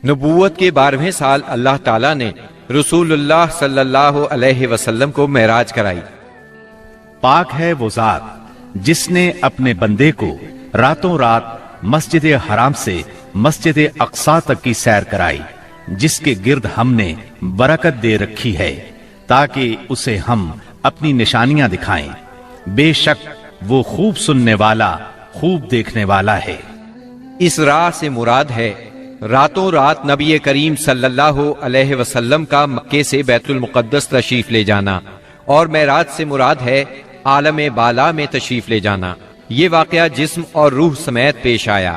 نبوت کے 12ویں سال اللہ تعالیٰ نے رسول اللہ صلی اللہ علیہ وسلم کو معراج کرائی۔ پاک ہے وہ ذات جس نے اپنے بندے کو راتوں رات مسجد حرام سے مسجد اقصی تک کی سیر کرائی، جس کے گرد ہم نے برکت دے رکھی ہے تاکہ اسے ہم اپنی نشانیاں دکھائیں۔ بے شک وہ خوب سننے والا، خوب دیکھنے والا ہے۔ اس راہ سے مراد ہے راتوں رات نبی کریم صلی اللہ علیہ وسلم کا مکے سے بیت المقدس تشریف لے جانا، اور معراج سے مراد ہے عالم بالا میں تشریف لے جانا۔ یہ واقعہ جسم اور روح سمیت پیش آیا۔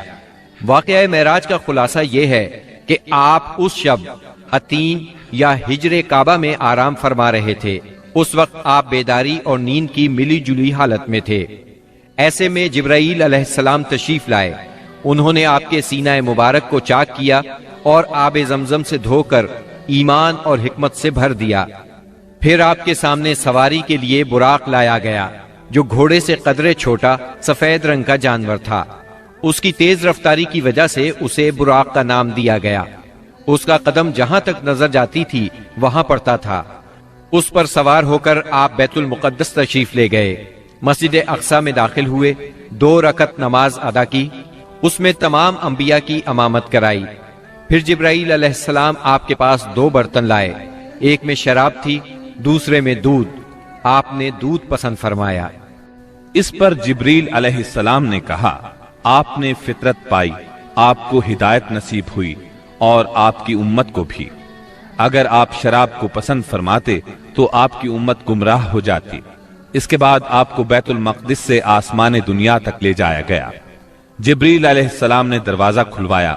واقعہ معراج کا خلاصہ یہ ہے کہ آپ اس شب حتیم یا ہجر کعبہ میں آرام فرما رہے تھے۔ اس وقت آپ بیداری اور نیند کی ملی جلی حالت میں تھے۔ ایسے میں جبرائیل علیہ السلام تشریف لائے۔ انہوں نے آپ کے سینہ مبارک کو چاک کیا اور آب زمزم سے دھو کر ایمان اور حکمت سے بھر دیا۔ پھر آپ کے سامنے سواری کے لیے براق لایا گیا، جو گھوڑے سے قدرے چھوٹا سفید رنگ کا جانور تھا۔ اس کی تیز رفتاری کی وجہ سے اسے براق کا نام دیا گیا۔ اس کا قدم جہاں تک نظر جاتی تھی وہاں پڑتا تھا۔ اس پر سوار ہو کر آپ بیت المقدس تشریف لے گئے، مسجد اقصی میں داخل ہوئے، 2 رکعت نماز ادا کی، اس میں تمام انبیاء کی امامت کرائی۔ پھر جبرائیل علیہ السلام آپ کے پاس 2 برتن لائے، ایک میں شراب تھی، دوسرے میں دودھ۔ آپ نے دودھ پسند فرمایا۔ اس پر جبریل علیہ السلام نے کہا، آپ نے فطرت پائی، آپ کو ہدایت نصیب ہوئی اور آپ کی امت کو بھی۔ اگر آپ شراب کو پسند فرماتے تو آپ کی امت گمراہ ہو جاتی۔ اس کے بعد آپ کو بیت المقدس سے آسمان دنیا تک لے جایا گیا۔ جبریل علیہ السلام نے دروازہ کھلوایا،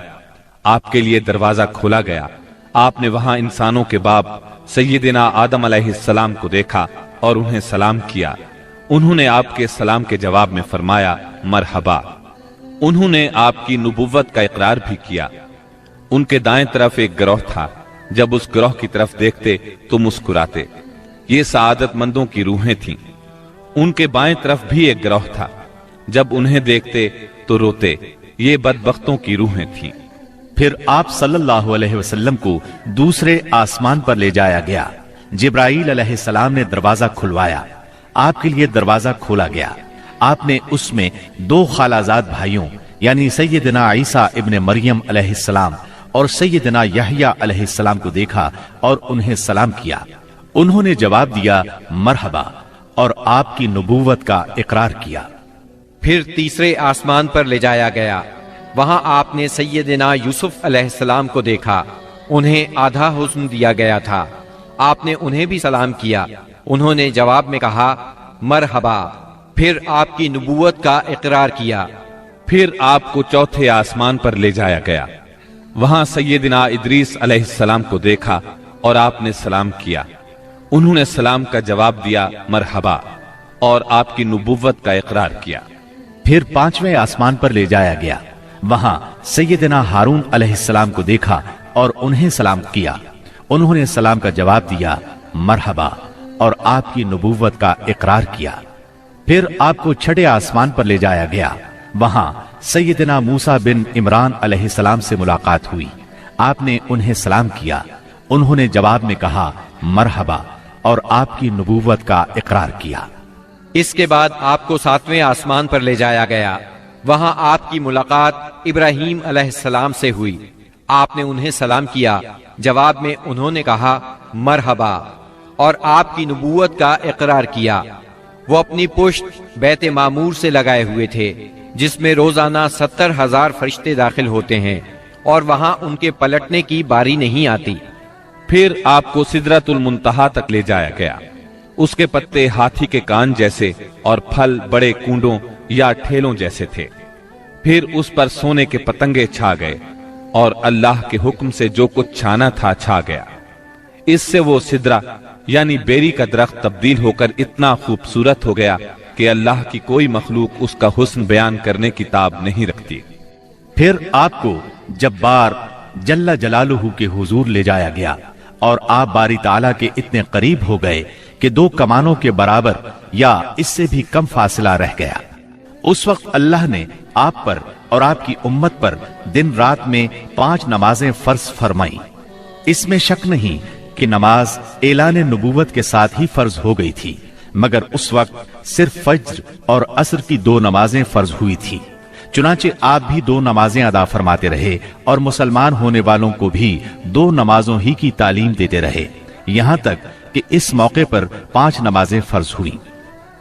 آپ کے لیے دروازہ کھولا گیا۔ آپ نے وہاں انسانوں کے باپ سیدنا آدم علیہ السلام کو دیکھا اور انہیں سلام کیا۔ انہوں نے آپ کے سلام کے جواب میں فرمایا مرحبا۔ انہوں نے آپ کی نبوت کا اقرار بھی کیا۔ ان کے دائیں طرف ایک گروہ تھا، جب اس گروہ کی طرف دیکھتے تو مسکراتے۔ یہ سعادت مندوں کی روحیں تھیں۔ ان کے بائیں طرف بھی ایک گروہ تھا، جب انہیں دیکھتے تو روتے۔ یہ بدبختوں کی روحیں تھیں۔ پھر آپ صلی اللہ علیہ وسلم کو دوسرے آسمان پر لے جایا گیا۔ جبرائیل علیہ السلام نے دروازہ کھلوایا، آپ کے لیے دروازہ کھولا گیا۔ آپ نے اس میں 2 خالہ زاد بھائیوں یعنی سیدنا عیسیٰ ابن مریم علیہ السلام اور سیدنا یحییٰ علیہ السلام کو دیکھا اور انہیں سلام کیا۔ انہوں نے جواب دیا مرحبا اور آپ کی نبوت کا اقرار کیا۔ پھر تیسرے آسمان پر لے جایا گیا۔ وہاں آپ نے سیدنا یوسف علیہ السلام کو دیکھا۔ انہیں آدھا حسن دیا گیا تھا۔ آپ نے انہیں بھی سلام کیا۔ انہوں نے جواب میں کہا مرحبا۔ پھر آپ کی نبوت کا اقرار کیا۔ پھر آپ کو چوتھے آسمان پر لے جایا گیا۔ وہاں سیدنا ادریس علیہ السلام کو دیکھا اور آپ نے سلام کیا۔ انہوں نے سلام کا جواب دیا مرحبا اور آپ کی نبوت کا اقرار کیا۔ پھر 5ویں آسمان پر لے جایا گیا۔ وہاں سیدنا ہارون علیہ السلام کو دیکھا اور انہیں سلام کیا۔ انہوں نے سلام کا جواب دیا مرحبا اور آپ کی نبوت کا اقرار کیا۔ پھر آپ کو 6 آسمان پر لے جایا گیا۔ وہاں سیدنا موسیٰ بن عمران علیہ السلام سے ملاقات ہوئی۔ آپ نے انہیں سلام کیا۔ انہوں نے جواب میں کہا مرحبا اور آپ کی نبوت کا اقرار کیا۔ اس کے بعد آپ کو 7ویں آسمان پر لے جایا گیا۔ وہاں آپ کی ملاقات ابراہیم علیہ السلام سے ہوئی۔ آپ نے انہیں سلام کیا۔ جواب میں انہوں نے کہا مرحبا اور آپ کی نبوت کا اقرار کیا۔ وہ اپنی پشت بیت معمور سے لگائے ہوئے تھے، جس میں روزانہ 70,000 فرشتے داخل ہوتے ہیں، اور وہاں ان کے پلٹنے کی باری نہیں آتی۔ پھر آپ کو سدرۃ المنتہا تک لے جایا گیا۔ اس کے پتے ہاتھی کے کان جیسے اور پھل بڑے کونڈوں یا ٹھیلوں جیسے تھے۔ پھر اس پر سونے کے پتنگے چھا گئے، اور اللہ کے حکم سے جو کچھ چھانا تھا چھا گیا۔ اس سے وہ سدرہ یعنی بیری کا درخت تبدیل ہو کر اتنا خوبصورت ہو گیا کہ اللہ کی کوئی مخلوق اس کا حسن بیان کرنے کی تاب نہیں رکھتی۔ پھر آپ کو جبار جل جلالہ کے حضور لے جایا گیا، اور آپ باری تعالیٰ کے اتنے قریب ہو گئے کہ 2 کمانوں کے برابر یا اس سے بھی کم فاصلہ رہ گیا۔ اس وقت اللہ نے آپ پر اور آپ کی امت پر دن رات میں 5 نمازیں فرض فرمائیں۔ اس میں شک نہیں کہ نماز اعلان نبوت کے ساتھ ہی فرض ہو گئی تھی، مگر اس وقت صرف فجر اور عصر کی 2 نمازیں فرض ہوئی تھی۔ چنانچہ آپ بھی 2 نمازیں ادا فرماتے رہے اور مسلمان ہونے والوں کو بھی 2 نمازوں ہی کی تعلیم دیتے رہے، یہاں تک کہ اس موقع پر 5 نمازیں فرض ہوئیں۔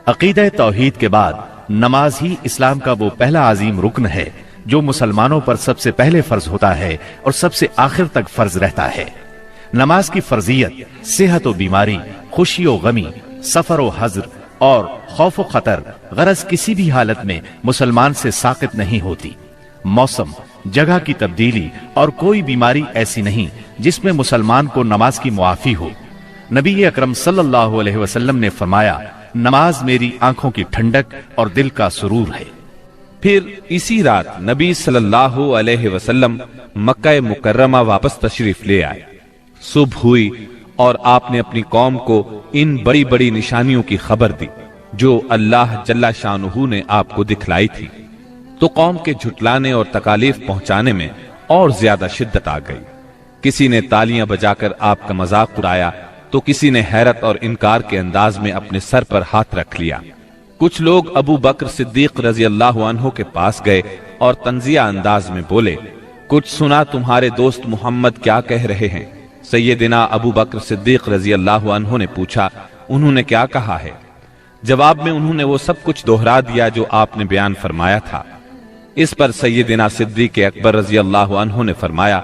عقیدہ توحید کے بعد نماز ہی اسلام کا وہ پہلا عظیم رکن ہے جو مسلمانوں پر سب سے پہلے فرض ہوتا ہے اور سب سے آخر تک فرض رہتا ہے۔ نماز کی فرضیت صحت و بیماری، خوشی و غمی، سفر و حضر اور خوف و خطر غرض کسی بھی حالت میں مسلمان سے ساقط نہیں ہوتی۔ موسم، جگہ کی تبدیلی اور کوئی بیماری ایسی نہیں جس میں مسلمان کو نماز کی معافی ہو۔ نبی اکرم صلی اللہ علیہ وسلم نے فرمایا، نماز میری آنکھوں کی ٹھنڈک اور دل کا سرور ہے۔ پھر اسی رات نبی صلی اللہ علیہ وسلم مکہ مکرمہ واپس تشریف لے آئے۔ صبح ہوئی اور آپ نے اپنی قوم کو ان بڑی بڑی نشانیوں کی خبر دی جو اللہ جل شانہ نے آپ کو دکھلائی تھی، تو قوم کے جھٹلانے اور تکالیف پہنچانے میں اور زیادہ شدت آ گئی۔ کسی نے تالیاں بجا کر آپ کا مذاق اڑایا تو کسی نے حیرت اور انکار کے انداز میں اپنے سر پر ہاتھ رکھ لیا۔ کچھ لوگ ابو بکر صدیق رضی اللہ عنہ کے پاس گئے اور طنزیہ انداز میں بولے، کچھ سنا تمہارے دوست محمد کیا کہہ رہے ہیں؟ سیدنا ابو بکر صدیق رضی اللہ عنہ نے پوچھا، انہوں نے کیا کہا ہے؟ جواب میں انہوں نے وہ سب کچھ دہرا دیا جو آپ نے بیان فرمایا تھا۔ اس پر سیدنا صدیق اکبر رضی اللہ عنہ نے فرمایا،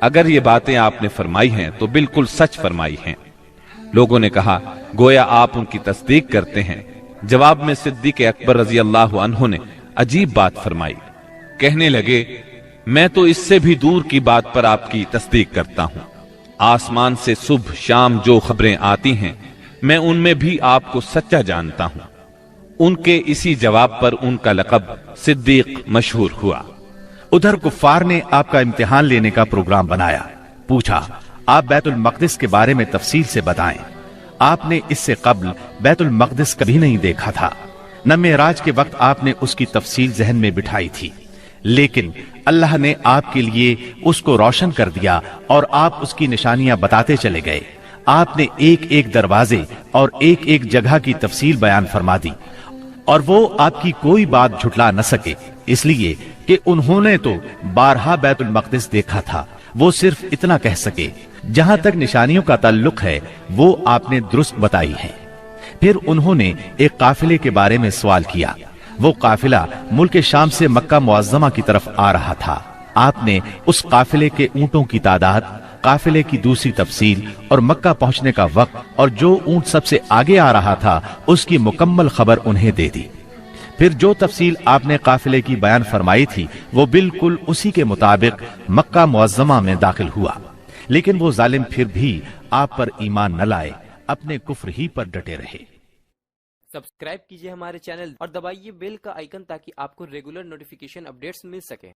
اگر یہ باتیں آپ نے فرمائی ہیں تو بالکل سچ فرمائی ہیں۔ لوگوں نے کہا، گویا آپ ان کی تصدیق کرتے ہیں۔ جواب میں صدیق اکبر رضی اللہ عنہ نے عجیب بات فرمائی، کہنے لگے، میں تو اس سے بھی دور کی بات پر آپ کی تصدیق کرتا ہوں۔ آسمان سے صبح شام جو خبریں آتی ہیں میں ان میں بھی آپ کو سچا جانتا ہوں۔ ان کے اسی جواب پر ان کا لقب صدیق مشہور ہوا۔ ادھر کفار نے آپ کا امتحان لینے کا پروگرام بنایا۔ پوچھا، آپ بیت المقدس کے بارے میں تفصیل سے بتائیں۔ آپ نے اس سے قبل بیت المقدس کبھی نہیں دیکھا تھا، نہ معراج کے وقت آپ نے اس کی تفصیل ذہن میں بٹھائی تھی، لیکن اللہ نے آپ کے لیے اس کو روشن کر دیا اور آپ اس کی نشانیاں بتاتے چلے گئے۔ آپ نے ایک ایک دروازے اور ایک ایک جگہ کی تفصیل بیان فرما دی، اور وہ آپ کی کوئی بات جھٹلا نہ سکے، اس لیے کہ انہوں نے تو بارہا بیت المقدس دیکھا تھا۔ وہ صرف اتنا کہہ سکے، جہاں تک نشانیوں کا تعلق ہے وہ آپ نے درست بتائی ہیں۔ پھر انہوں نے ایک قافلے کے بارے میں سوال کیا۔ وہ قافلہ ملک شام سے مکہ معظمہ کی طرف آ رہا تھا۔ آپ نے اس قافلے کے اونٹوں کی تعداد، قافلے کی دوسری تفصیل اور مکہ پہنچنے کا وقت اور جو اونٹ سب سے آگے آ رہا تھا اس کی مکمل خبر انہیں دے دی۔ پھر جو تفصیل آپ نے قافلے کی بیان فرمائی تھی وہ بالکل اسی کے مطابق مکہ معظمہ میں داخل ہوا، لیکن وہ ظالم پھر بھی آپ پر ایمان نہ لائے، اپنے کفر ہی پر ڈٹے رہے۔ سبسکرائب کیجئے ہمارے چینل اور دبائیے بیل کا آئیکن تاکہ آپ کو ریگولر نوٹیفیکیشن اپڈیٹس مل سکے۔